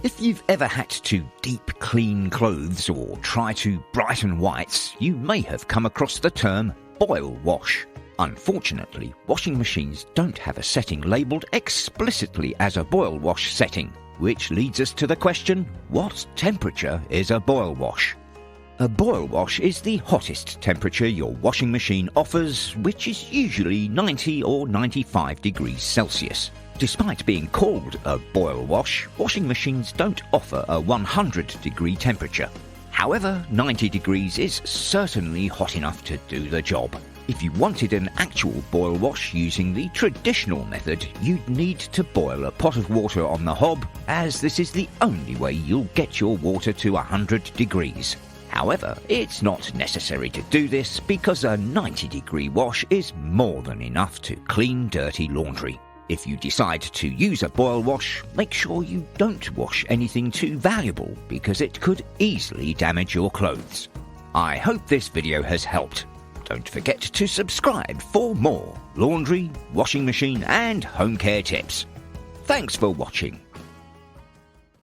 If you've ever had to deep clean clothes or try to brighten whites, you may have come across the term boil wash. Unfortunately, washing machines don't have a setting labelled explicitly as a boil wash setting, which leads us to the question, what temperature is a boil wash? A boil wash is the hottest temperature your washing machine offers, which is usually 90 or 95 degrees Celsius. Despite being called a boil wash, washing machines don't offer a 100-degree temperature. However, 90 degrees is certainly hot enough to do the job. If you wanted an actual boil wash using the traditional method, you'd need to boil a pot of water on the hob, as this is the only way you'll get your water to 100 degrees. However, it's not necessary to do this because a 90-degree wash is more than enough to clean dirty laundry. If you decide to use a boil wash, make sure you don't wash anything too valuable because it could easily damage your clothes. I hope this video has helped. Don't forget to subscribe for more laundry, washing machine and home care tips. Thanks for watching.